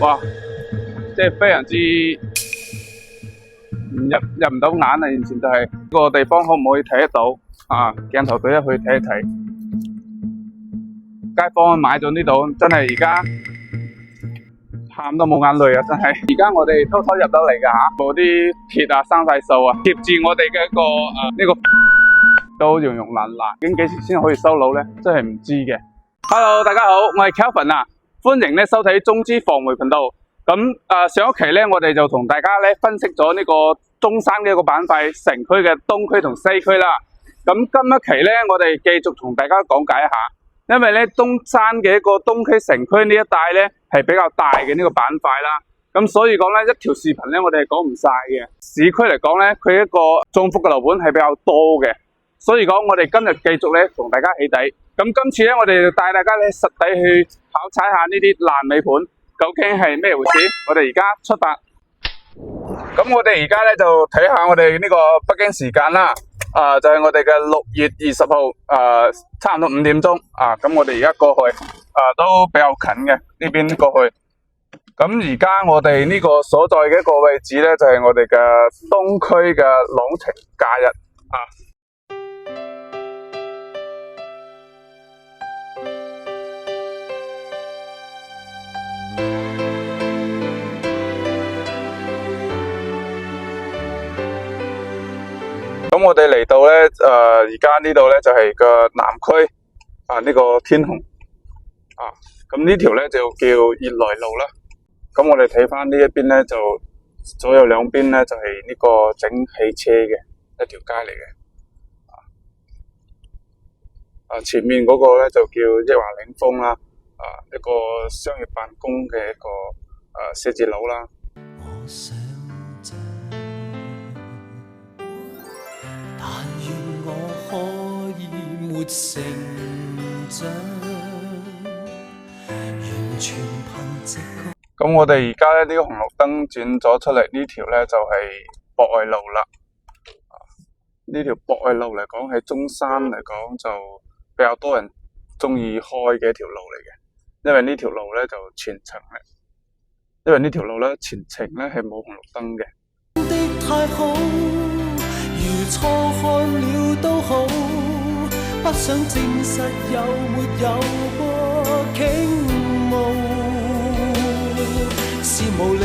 哇，即係非常之入唔到眼啊！完全就係個地方可唔可以睇得到啊？鏡頭對一去睇一睇，街坊買咗呢度，真係而家喊都冇眼淚啊！真係，而家我哋偷偷入得嚟噶吓，嗰啲鐵啊生晒鏽啊，貼住我哋嘅一個呢個都溶溶爛爛，究竟幾時先可以收樓咧？真係唔知嘅。Hello， 大家好，我係 Kelvin 啊，歡迎咧收睇中資訪媒頻道。咁上一期咧，我哋就同大家咧分析咗呢個中山嘅一個板塊，城區嘅東區同西區啦。咁今一期咧，我哋繼續同大家講解一下，因為咧東山嘅一個東區城區呢一帶咧係比較大嘅呢個板塊啦。咁所以講咧，一條視頻咧我哋係講唔晒嘅。市區嚟講咧，佢一個中幅嘅樓盤係比較多嘅，所以講我哋今日繼續咧同大家起底。咁今次咧，我哋就帶大家咧實地去考察下呢啲爛尾盤究竟係咩回事。我哋而家出發。咁我哋而家咧就睇下我哋呢個北京時間啦。就係我哋嘅6月20號，差唔多5點鐘。咁我哋而家過去，都比較近嘅呢邊過去。咁而家我哋呢個所在嘅一個位置咧，就係我哋嘅東區嘅朗晴假日。咁我哋嚟到咧，而家呢度咧就係個南區呢個天虹咁呢條咧就叫熱來路啦。咁我哋睇翻呢一邊咧，就左右兩邊咧就係呢個整汽車嘅一條街嚟嘅。前面嗰個咧就叫益華領峰啦，一個商業辦公嘅一個寫字樓啦。成長完全憑直覺。咁我哋而家咧呢個紅綠燈轉咗出嚟，呢條咧就係博愛路啦。呢條博愛路嚟講，喺中山嚟講就比較多人中意開嘅一條路嚟嘅，因為呢條路咧就全程咧，因為呢條路咧全程咧係冇紅綠燈嘅。太好，如錯看了都好。不想證實有沒有過傾慕，是無理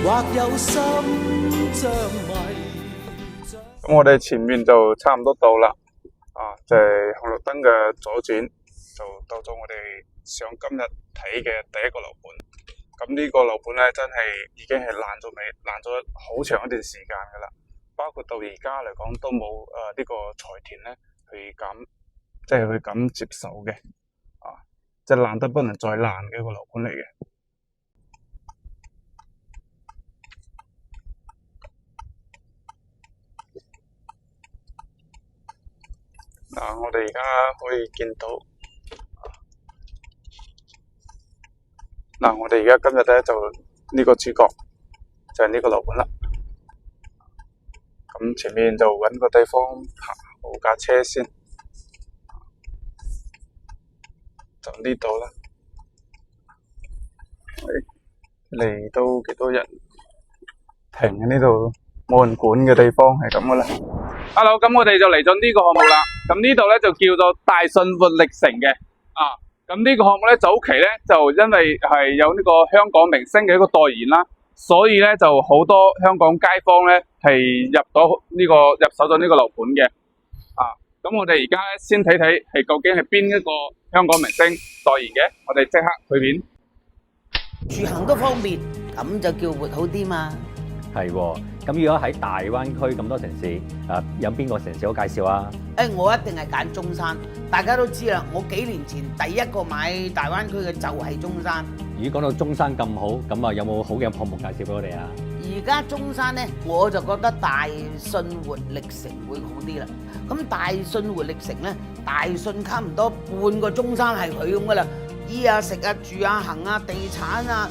或有心將迷障。咁我哋前面就差唔多到啦，就係紅綠燈嘅左轉，就到咗我哋想今日睇嘅第一個樓盤。咁呢個樓盤咧真係已經係爛咗好長一段時間噶啦，包括到而家嚟講都冇呢個財團咧佢敢接受嘅，即係爛得不能再爛嘅一個樓盤嚟嘅。我哋而家可以見到，我哋而家今日咧就呢個主角就係呢個樓盤啦。咁前面就搵個地方泊好架車先。就呢度啦，嚟到幾多人停喺呢度冇人管嘅地方係咁噶啦。Hello， 咁我哋就嚟咗呢個項目啦。咁呢度咧就叫做大信活力城嘅。咁呢個項目咧早期咧就因為係有呢個香港明星嘅一個代言啦，所以咧就好多香港街坊咧係入手咗呢個樓盤嘅。咁我哋而家先睇睇係究竟係邊一個香港明星代言嘅，我哋即刻去片。住行都方便，咁就叫活好啲嘛。係喎，咁如果喺大灣區咁多城市，有邊個城市好介紹啊？我一定係揀中山，大家都知啦。我幾年前第一個買大灣區嘅就係中山。如果講到中山咁好，咁有冇好嘅項目介紹俾我哋啊？而家中山呢，我就覺得大信活力城會好啲啦。咁大信活力城呢，大信差唔多半個中山係佢咁噶啦。衣啊、食啊、住啊、行啊、地產啊、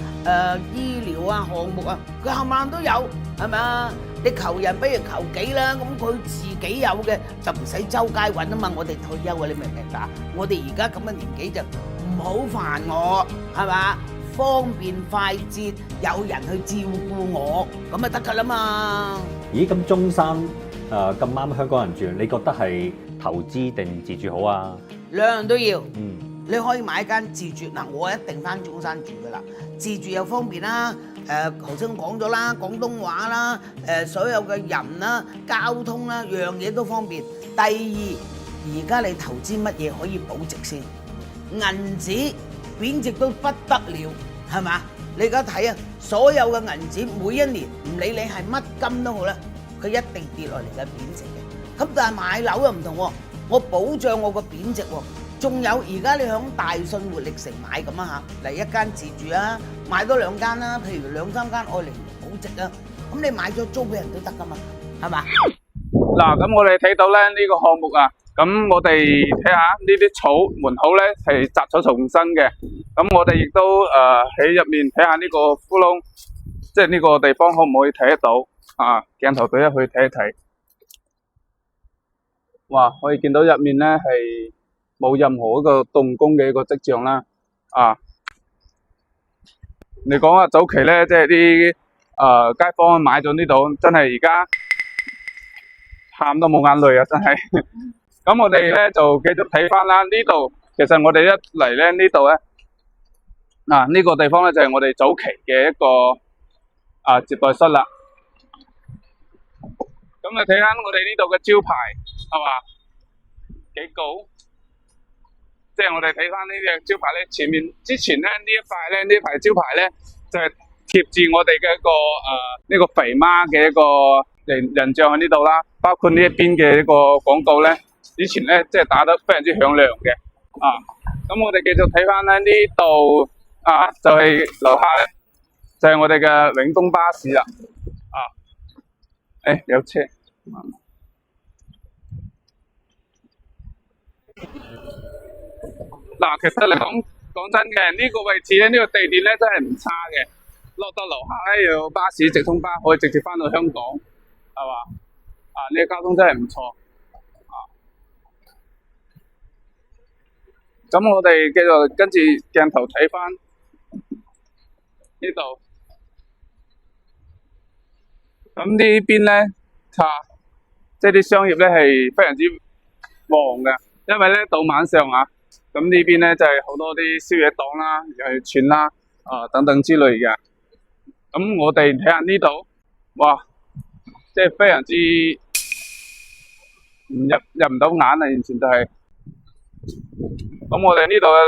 醫療啊、項目啊，佢冚唪唥都有，係咪啊？你求人不如求己啦，咁佢自己有嘅就唔使周街揾啊嘛。我哋退休啊，你明唔明白？我哋而家咁嘅年紀就唔好煩我，係嘛？方便快捷，有人去照顧我，咁咪得㗎啦嘛。咦，咁中山咁啱香港人住，你覺得係投資定自住好啊？兩樣都要。嗯，你可以買間自住嗱，我一定翻中山住㗎啦。自住又方便啦，頭先講咗啦，廣東話啦，所有嘅人啦、交通啦，樣嘢都方便。第二，而家你投資乜嘢可以保值先？銀紙貶值都不得了，係嘛？你而家睇啊，所有嘅銀紙每一年唔理你係乜金都好啦，佢一定跌落嚟嘅貶值嘅。咁但係買樓又唔同喎，我保障我個貶值喎。仲有而家你響大信活力城買咁啊嚇，嚟一間自住啊，買多兩間啦，譬如2、3間愛嚟保值啊，咁你買咗租俾人都得噶嘛，係嘛？嗱，咁我哋睇到咧呢個項目啊，咁我哋睇下呢啲草門口咧係雜草叢生嘅，咁我哋亦都喺入面睇下呢個窟窿，即係呢個地方可唔可以睇得到啊？鏡頭對一去睇一睇，哇，可以見到入面咧係冇任何一個動工嘅一個跡象啦，啊！你講啊，早期咧即係啲街坊買咗呢度，真係而家喊都冇眼淚啊！真係。咁我哋咧就繼續睇翻啦。呢度其實我哋一嚟咧呢度咧，嗱呢個地方咧就係我哋早期嘅一個接待室啦。咁你睇下我哋呢度嘅招牌係嘛幾高？即係我哋睇翻呢隻招牌咧，前面之前咧呢一排招牌咧就係貼住我哋嘅一個呢個肥媽嘅一個人像喺呢度啦，包括呢一邊嘅一個廣告咧，以前咧即係打得非常之響亮嘅啊。咁我哋繼續睇翻咧呢度就係樓下咧就係我哋嘅永東巴士啦啊。有車。嗱，其實嚟講真嘅，呢個位置咧，呢個地段咧真係唔差嘅。落到樓下咧有巴士直通巴可以直接翻到香港，係嘛？呢個交通真係唔錯。咁我哋繼續跟住鏡頭睇翻呢度。咁呢邊咧即係啲商業咧係非常之旺嘅，因為咧到晚上咁呢邊咧就係好多啲宵夜檔啦，又係串啦，等等之類嘅。咁我哋睇下呢度，哇，即係非常之入唔到眼啊！完全就係。咁我哋呢度嘅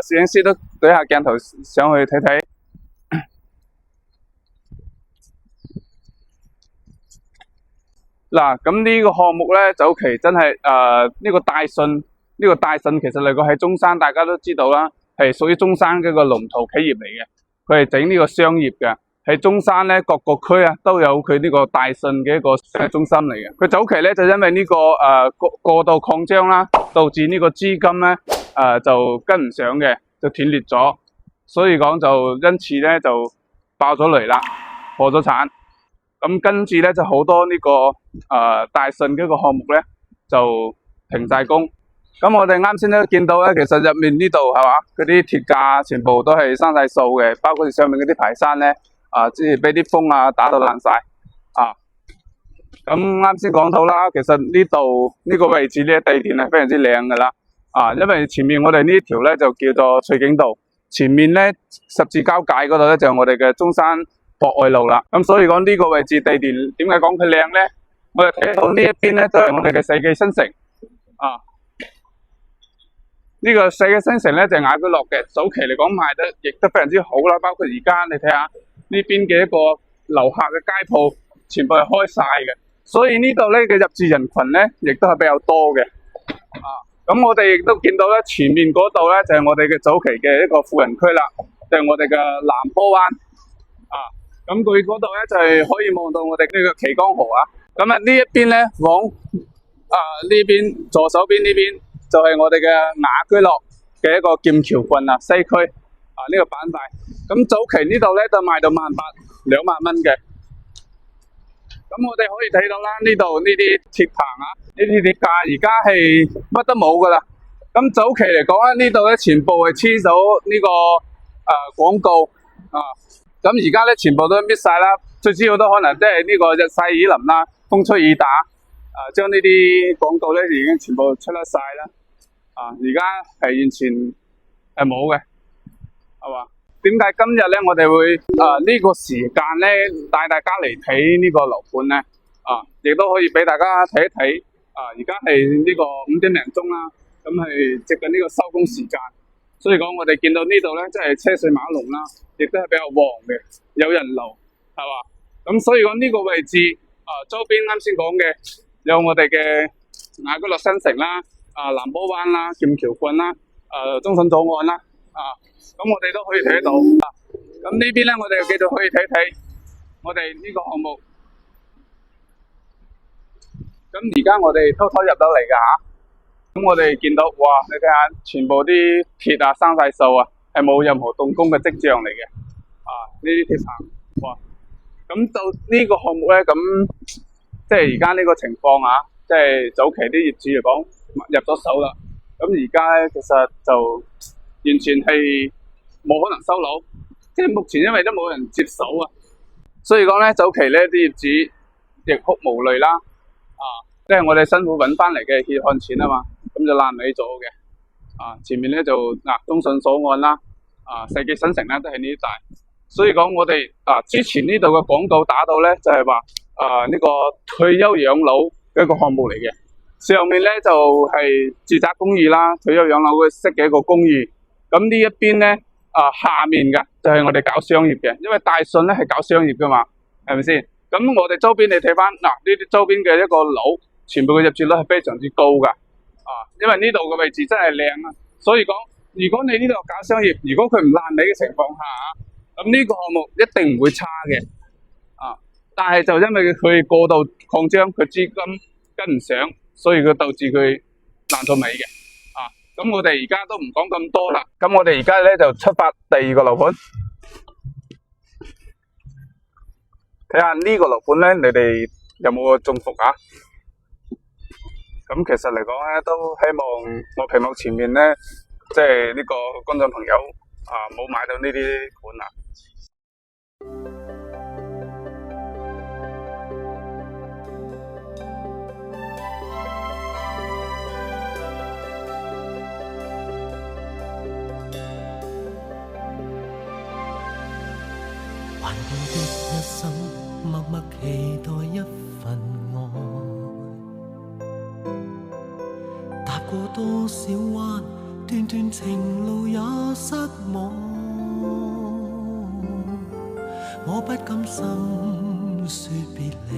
攝影師都對下鏡頭上去睇睇。嗱，咁呢個項目咧，早期真係呢個大信。呢個大信其實嚟講喺中山，大家都知道啦，係屬於中山嘅一個龍頭企業嚟嘅。佢係整呢個商業嘅，喺中山咧各個區都有佢呢個大信嘅一個商業中心嚟嘅。佢早期咧就因為呢個過度擴張啦，導致呢個資金咧就跟唔上嘅，就斷裂咗，所以講就因此咧就爆咗雷啦，破咗產。咁跟住咧就好多呢個大信嘅一個項目咧就停晒工。咁我哋啱先都見到咧，其實入面呢度係嘛，嗰啲鐵架全部都係生晒銹嘅，包括上面嗰啲排山咧，即係俾啲風打到爛晒咁啱先講到啦，其實呢度呢個位置呢地段係非常之靚噶啦，因為前面我哋呢條咧就叫做翠景道，前面咧十字交界嗰度咧就係我哋嘅中山博愛路啦。咁所以講呢個位置地段點解講佢靚咧？我哋睇到呢一邊咧就係我哋嘅世紀新城呢個世紀新城咧就係雅居樂嘅，早期嚟講賣得亦都非常之好啦。包括而家你睇下呢邊嘅一個樓下嘅街鋪，全部係開晒嘅，所以呢度咧嘅入住人群咧亦都係比較多嘅。咁我哋亦都見到咧前面嗰度咧就係我哋嘅早期嘅一個富人區啦，就係我哋嘅南坡灣咁佢嗰度咧就係可以望到我哋呢個旗江河咁呢一邊咧往呢邊左手邊呢邊。就係我哋嘅雅居樂嘅一個劍橋郡西區呢個板塊，咁早期呢度咧就賣到18000、20000蚊嘅。咁我哋可以睇到啦，呢度呢啲鐵棚呢啲鐵架而家係乜都冇噶啦。咁早期嚟講咧，呢度咧全部係黐咗呢個廣告，咁而家咧全部都搣晒啦，最主要都可能即係呢個日曬雨淋啦，風吹雨打，將呢啲廣告咧已經全部出甩晒啦。而家係完全係冇嘅，係嘛？點解今日咧我哋會呢個時間咧帶大家嚟睇呢個樓盤咧？亦都可以俾大家睇一睇。而家係呢個5點零鐘啦，咁係接近呢個收工時間。所以講，我哋見到呢度咧，真係車水馬龍啦，亦都係比較旺嘅，有人流，係嘛？咁所以講呢個位置，周邊啱先講嘅，有我哋嘅雅居樂新城啦，南波灣啦，劍橋郡啦，中信左岸啦，咁我哋都可以睇得到。咁呢邊咧，我哋繼續可以睇睇我哋呢個項目。咁而家我哋偷偷入得嚟㗎吓。咁我哋見到，哇！你睇下，全部啲鐵生晒鏽係冇任何動工嘅跡象嚟嘅。呢啲鐵棚，哇！咁到呢個項目咧，咁即係而家呢個情況即係早期啲業主嚟講入咗手啦。咁而家咧，其實就完全係冇可能收樓，即係目前因為都冇人接手所以講咧，早期咧啲業主亦哭無淚啦。即係我哋辛苦揾翻嚟嘅血汗錢啊嘛，咁就爛尾咗嘅。前面咧就中信左岸啦，世紀新城咧都係呢啲大。所以講我哋之前呢度嘅廣告打到咧就係話呢個退休養老嘅一個項目嚟嘅。上面咧就係住宅公寓啦，退休養老嘅式嘅一個公寓。咁呢一邊咧下面嘅就係我哋搞商業嘅，因為大信咧係搞商業噶嘛，係咪先？咁我哋周邊你睇翻呢啲周邊嘅一個樓。全部嘅入住率係非常之高噶，因為呢度嘅位置真係靚所以講，如果你呢度搞商業，如果佢唔爛尾嘅情況下，咁呢個項目一定唔會差嘅，但係就因為佢過度擴張，佢資金跟唔上，所以佢導致佢爛到尾嘅，咁我哋而家都唔講咁多啦，咁我哋而家咧就出發第二個樓盤，睇下呢個樓盤咧，你哋有冇中伏咁其實嚟講咧，都希望我屏幕前面咧，即係呢個觀眾朋友冇買到呢啲盤還記得一生默默期待一份愛。踏過多少彎，段段情路也失望。我不甘心說別離，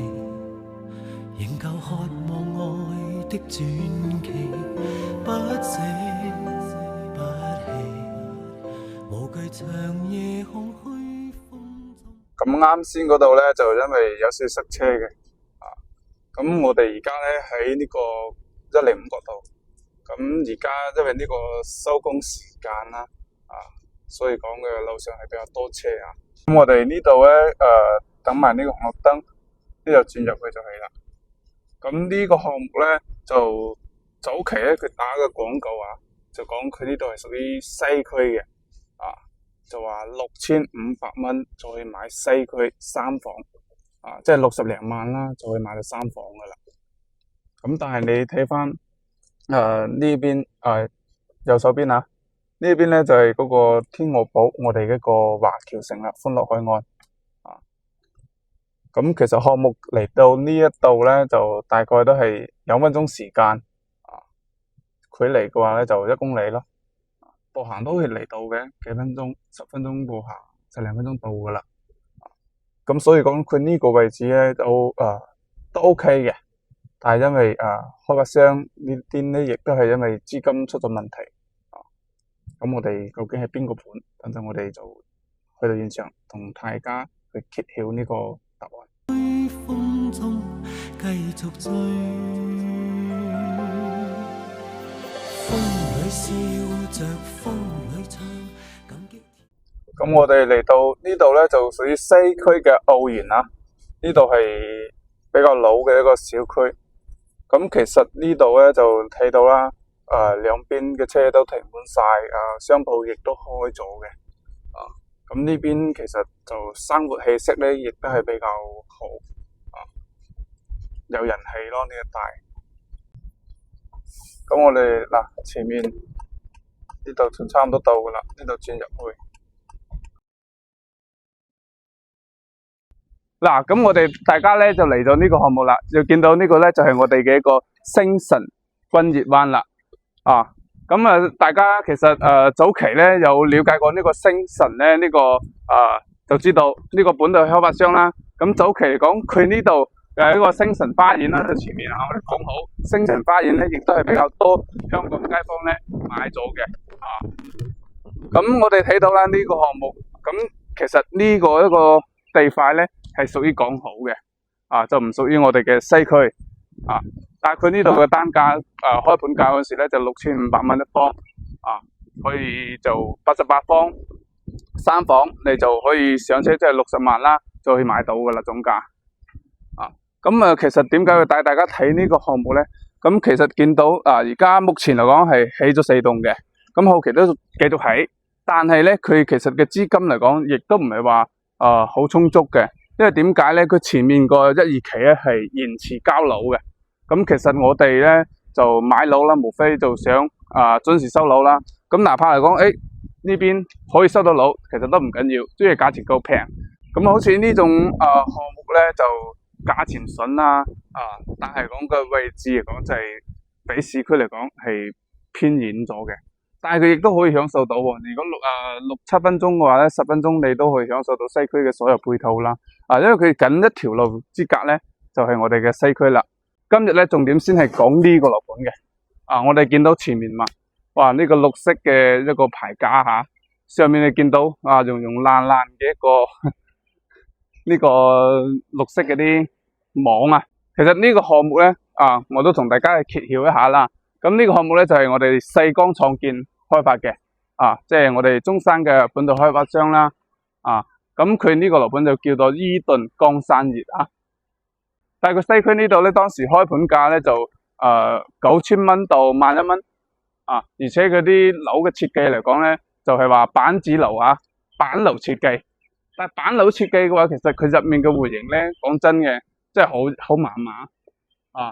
仍舊渴望愛的傳奇，不捨不棄，無懼長夜空虛風中。咁啱先嗰度咧，就因為有少少塞車嘅，咁我哋而家咧喺呢個105角度。咁而家因為呢個收工時間啦，所以講嘅路上係比較多車咁我哋呢度咧，等埋呢個紅綠燈，呢度轉入去就係啦。咁呢個項目咧，就早期咧佢打嘅廣告就講佢呢度係屬於西區嘅，就話6500蚊就可以買西區3房，即係60零萬啦，就可以買到3房噶啦。咁但係你睇翻。呢邊右手邊呢邊咧就係嗰個天鵝堡，我哋一個華僑城啦，歡樂海岸咁其實項目嚟到呢一度咧，就大概都係2分鐘時間距離嘅話咧就1公里咯，步行都可以嚟到嘅，幾分鐘10分鐘步行10零分鐘到噶啦。咁所以講佢呢個位置咧都OK 嘅。但係因為開發商呢啲咧，亦都係因為資金出咗問題咁我哋究竟係邊個盤？等陣我哋就去到現場同大家去揭曉呢個答案。風中繼續追，風裏笑着風裏唱，感激。咁我哋嚟到呢度咧，就屬於西區嘅奧園啦。呢度係比較老嘅一個小區。咁其實呢度咧就睇到啦，兩邊嘅車都停滿晒，商鋪亦都開咗嘅，咁呢邊其實就生活氣息咧，亦都係比較好有人氣咯呢一帶。咁我哋嗱前面呢度就差唔多到噶啦，呢度轉入去。嗱，咁我哋大家咧就嚟到呢個項目啦，要見到呢個咧就係我哋嘅一個星辰君悅灣啦。咁大家其實早期咧有了解過呢個星辰咧，就知道呢個本地開發商啦。咁早期嚟講，佢呢度一個星辰花園啦，前面我哋講好星辰花園咧，亦都係比較多香港街坊咧買咗嘅。咁我哋睇到啦呢個項目，咁其實呢個一個地塊咧係屬於港好嘅，就唔屬於我哋嘅西區，但係佢呢度嘅單價，開盤價嗰時咧就6500蚊一方，可以就88方3房，你就可以上車，即係60萬啦，就可以買到噶啦總價。咁其實點解要帶大家睇呢個項目咧？咁其實見到而家目前嚟講係起咗4棟嘅，咁後期都繼續起，但係咧佢其實嘅資金嚟講，亦都唔係話好充足嘅，因為點解咧？佢前面個1、2期咧係延遲交樓嘅。咁其實我哋咧就買樓啦，無非就想準時收樓啦。咁哪怕嚟講，呢邊可以收到樓，其實都唔緊要，主要係價錢夠平。咁好似呢種項目咧，就價錢筍啦，但係講個位置嚟講就係比市區嚟講係偏遠咗嘅。但係佢亦都可以享受到喎。如果6、7分鐘嘅話咧，10分鐘你都可以享受到西區嘅所有配套啦。因為佢僅一條路之隔咧，就係我哋嘅西區啦。今日咧重點先係講呢個樓盤嘅，我哋見到前面嘛，哇呢個綠色嘅一個牌架吓，上面你見到溶爛爛嘅一個呢個綠色嗰啲網啊。其實呢個項目咧我都同大家去揭曉一下啦。咁呢個項目咧就係我哋世光創建開發嘅，即係我哋中山嘅本地開發商啦，咁佢呢個樓盤就叫做伊頓江山悅啊。但係個西區呢度咧，當時開盤價咧就9000蚊到11000蚊，而且嗰啲樓嘅設計嚟講咧，就係話板子樓板樓設計。但係板樓設計嘅話，其實佢入面嘅戶型咧，講真嘅，真係好麻麻，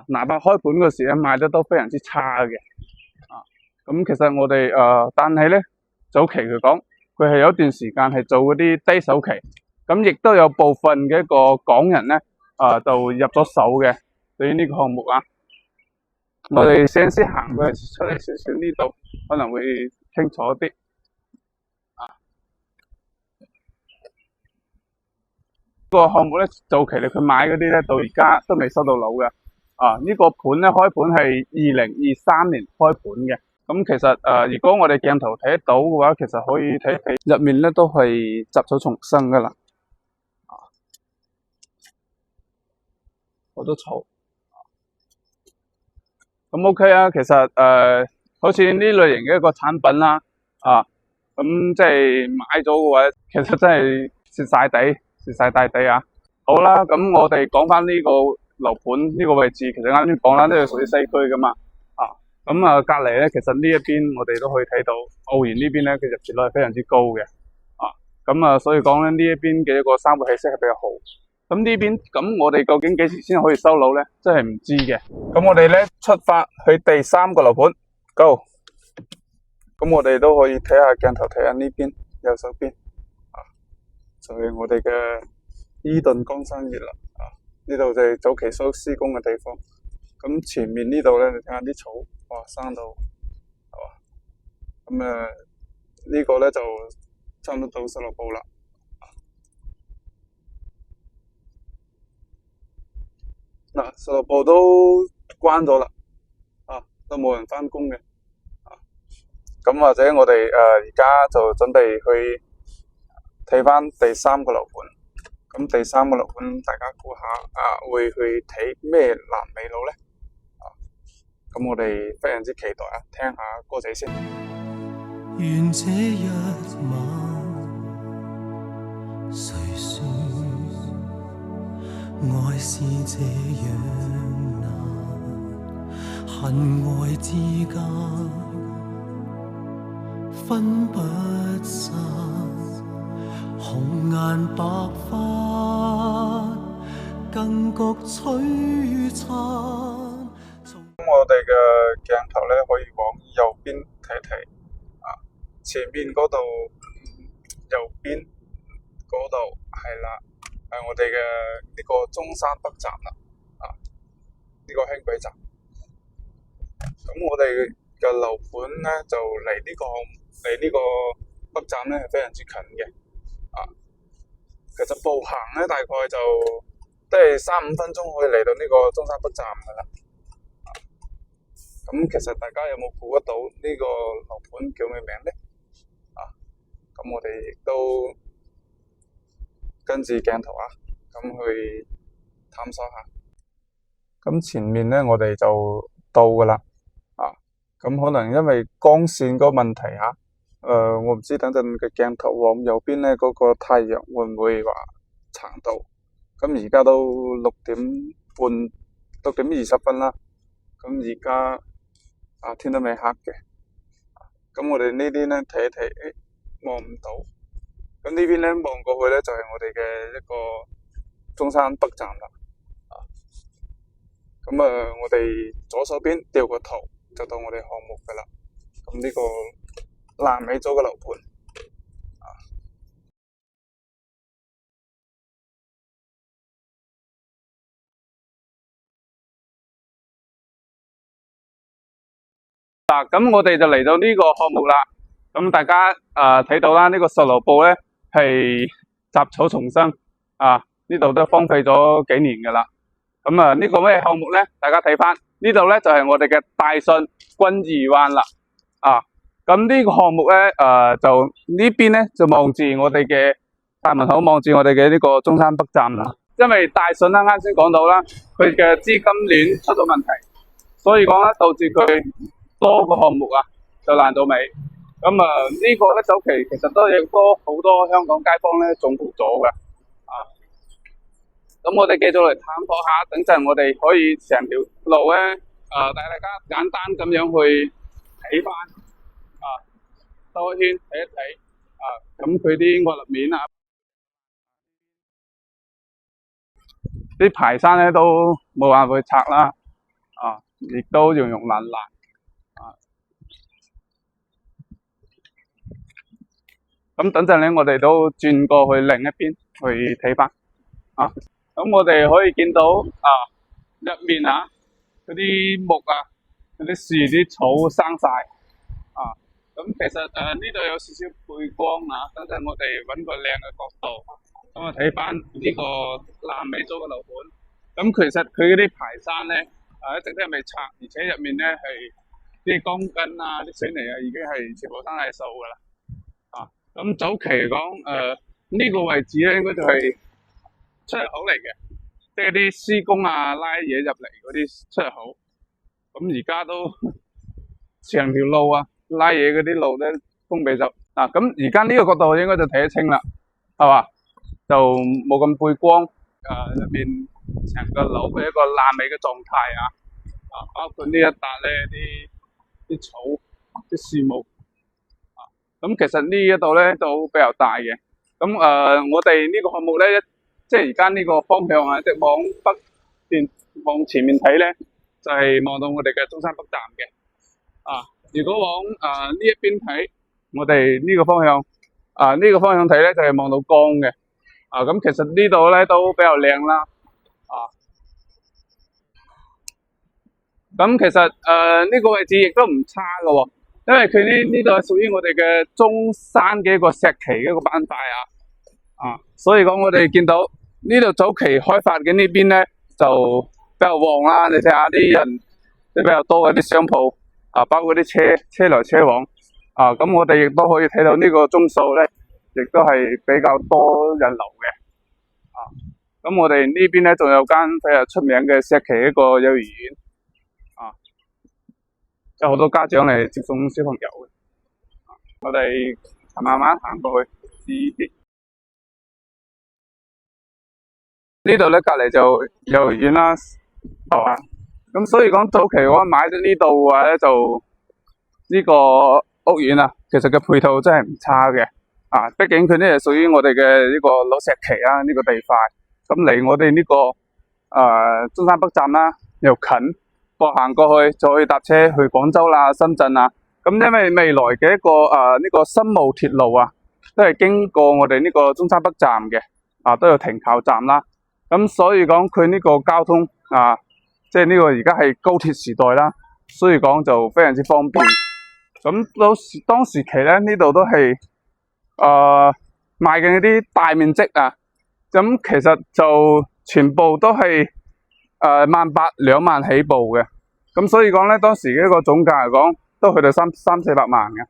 哪怕開盤嗰時咧賣得都非常之差嘅，咁其實我哋但係咧早期嚟講，佢係有一段時間係做嗰啲低首期，咁亦都有部分嘅一個港人咧。就入咗手嘅，對於呢個項目我哋先行過出嚟少少呢度，可能會清楚啲。個項目咧，早期佢買嗰啲咧，到而家都未收到樓嘅。呢個盤咧開盤係2023年開盤嘅。咁其實如果我哋鏡頭睇得到嘅話，其實可以睇入面咧都係雜草叢生噶啦。好多草，咁 OK 啊。其實好似呢類型嘅一個產品啦，咁即係買咗嘅話，其實真係蝕晒大地啊。好啦，咁我哋講翻呢個樓盤呢個位置，其實啱先講啦，呢個屬於西區噶嘛，咁隔籬咧，其實呢一邊我哋都可以睇到澳園呢邊咧，佢入住率係非常之高嘅，咁所以講咧呢一邊嘅一個生活氣息係比較好。咁呢邊咁我哋究竟幾時先可以收樓咧？真係唔知嘅。咁我哋咧出發去第3個樓盤 ，Go。咁我哋都可以睇下鏡頭睇下呢邊右手邊，就係我哋嘅伊頓江山悅啦。呢度就係早期所施工嘅地方。咁前面呢度咧，你睇下啲草，哇生到，係嘛？咁呢個咧就差唔多到16步啦。16步都關咗啦，都冇人返工嘅，咁或者我哋而家就準備去睇返第3個樓盤。咁第3個樓盤，大家估下會去睇咩爛尾樓咧？咁我哋非常之期待聽下歌仔先。願這一晚，誰說愛是這樣難，恨愛之間分不散，紅顏白髮，更覺璀璨。我哋嘅鏡頭咧可以往右邊睇睇，前面嗰度右邊嗰度係啦，係我哋嘅呢個中山北站啦，呢個輕軌站。咁我哋嘅樓盤咧就離呢個北站咧係非常之近嘅，其實步行咧大概就都係3-5分鐘可以嚟到呢個中山北站噶啦。咁其實大家有冇估得到呢個樓盤叫咩名咧？咁我哋亦都跟住鏡頭咁去探索下。咁前面咧我哋就到噶啦，咁可能因為光線嗰個問題我唔知等陣嘅鏡頭往右邊咧嗰個太陽會唔會話撐到。咁而家都6點20分啦，咁而家天都未黑嘅，咁我哋呢邊咧睇一睇，望唔到，咁呢邊咧望過去咧就係我哋嘅一個中山北站啦，咁我哋左手邊掉個圖就到我哋項目噶啦，咁呢個爛尾咗嘅樓盤，咁我哋就嚟到呢個項目啦。咁大家睇到啦，呢個售樓部咧係雜草叢生，呢度都荒廢咗幾年噶啦。咁呢個咩項目咧？大家睇翻呢度咧就係我哋嘅大信君怡灣啦。咁呢個項目咧就呢邊咧就望住我哋嘅大門口，望住我哋嘅呢個中山北站啦。因為大信啦，啱先講到啦，佢嘅資金鏈出咗問題，所以講咧導致佢多個項目就爛到尾，咁呢個咧早期其實都有好多香港街坊咧中伏咗嘅，咁我哋繼續嚟探訪下，等陣我哋可以成條路咧帶大家簡單咁樣去睇翻，兜一圈睇一睇，咁佢啲外立面啲排山咧都冇辦法去拆啦，亦都溶溶爛爛。咁等陣咧，我哋都轉過去另一邊去睇翻，咁我哋可以見到入面嗰啲木嗰啲樹啲草生晒，咁其實呢度有少少背光等陣我哋揾個靚嘅角度，咁睇翻呢個爛尾咗嘅樓盤，咁其實佢嗰啲排山咧一直都係未拆，而且入面咧係啲鋼筋啲水泥已經係全部生晒鏽噶啦。咁早期嚟講，呢個位置咧應該就係出入口嚟嘅，即係啲施工拉嘢入嚟嗰啲出入口。咁而家都成條路拉嘢嗰啲路咧封閉咗。咁而家呢個角度應該就睇得清啦，係嘛？就冇咁背光，入面成個樓係一個爛尾嘅狀態包括呢一笪咧啲草、啲樹木。咁其實呢一度咧都比較大嘅，咁我哋呢個項目咧，即係而家呢個方向即係往北邊往前面睇咧，就係望到我哋嘅中山北站嘅。如果往呢一邊睇，我哋呢個方向呢個方向睇咧就係望到江嘅。咁其實呢度咧都比較靚啦。咁其實呢個位置亦都唔差㗎喎。因為佢呢度係屬於我哋嘅中山嘅一個石岐嘅一個板塊所以講我哋見到呢度早期開發嘅呢邊咧就比較旺啦。你睇下啲人都比較多嘅啲商鋪包括啲車來車往咁我哋亦都可以睇到呢個鐘數咧，亦都係比較多人流嘅咁我哋呢邊咧仲有間比較出名嘅石岐一個幼兒園有好多家長嚟接送小朋友嘅，我哋慢慢行過去試啲。呢度咧隔籬就幼兒園啦，係嘛？咁所以講早期我買咗呢度嘅話咧，就呢個屋苑其實嘅配套真係唔差嘅。畢竟佢呢係屬於我哋嘅呢個老石岐啊，呢個地塊。咁離我哋呢個中山北站啦又近，我行過去再搭車去廣州啦、深圳啊。咁因為未來嘅一個呢個深澳鐵路啊，都係經過我哋呢個中山北站嘅，都有停靠站啦。咁所以講佢呢個交通即係呢個而家係高鐵時代啦，所以講就非常之方便。咁當時期咧，呢度都係賣緊一啲大面積啊。咁其實就全部都係18000、2萬起步嘅。咁所以講咧，當時嘅一個總價嚟講，都去到300-400萬嘅。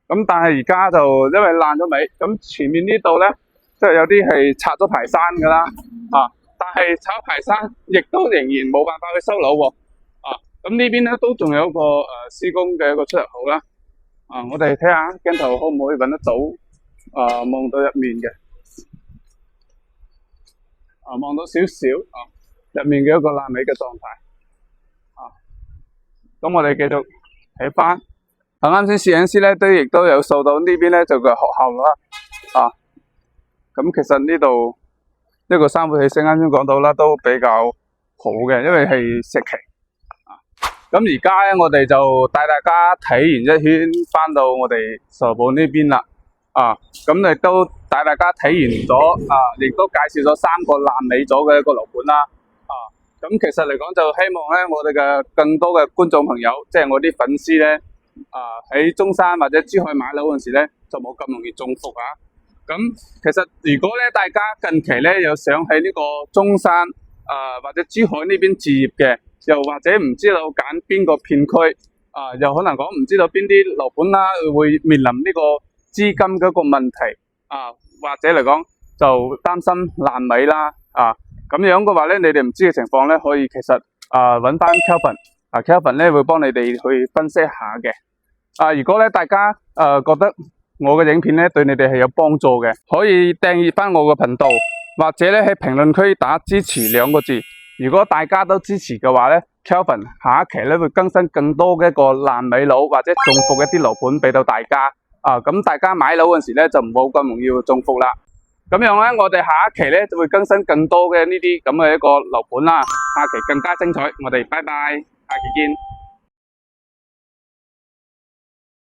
咁但係而家就因為爛咗尾，咁前面呢度咧，即係有啲係拆咗排山噶啦。但係拆排山亦都仍然冇辦法去收樓喎。咁呢邊咧都仲有一個施工嘅一個出入口啦。我哋睇下鏡頭可唔可以搵得到望到入面嘅。望到少少入面嘅一個爛尾嘅狀態。咁我哋繼續睇翻。啱先攝影師咧亦都有掃到呢邊咧就個學校啦。咁其實呢度呢個三會起聲啱先講到啦，都比較好嘅，因為係石岐。咁而家咧我哋就帶大家睇完一圈，翻到我哋售後部呢邊啦。咁亦都帶大家睇完咗，亦都介紹咗3個爛尾咗嘅一個樓盤啦。咁其實嚟講就希望咧，我哋嘅更多嘅觀眾朋友，即係我啲粉絲咧，喺中山或者珠海買樓嗰陣時咧，就冇咁容易中伏啊。咁其實如果咧大家近期咧有想喺呢個中山或者珠海呢邊置業嘅，又或者唔知道揀邊個片區，又可能講唔知道邊啲樓盤啦，會面臨呢個資金嗰個問題，或者嚟講就擔心爛尾啦，咁樣嘅話咧，你哋唔知嘅情況咧，可以其實揾翻 Kelvin 咧會幫你哋去分析下嘅。如果咧大家覺得我嘅影片咧對你哋係有幫助嘅，可以訂閱翻我嘅頻道，或者咧喺評論區打支持2個字。如果大家都支持嘅話咧，Kelvin 下一期咧會更新更多嘅一個爛尾樓或者中伏一啲樓盤俾到大家。咁大家買樓嗰陣時咧就唔好咁容易中伏啦。咁樣咧，我哋下一期咧就會更新更多嘅呢啲咁嘅一個樓盤啦。下期更加精彩，我哋拜拜，下期見。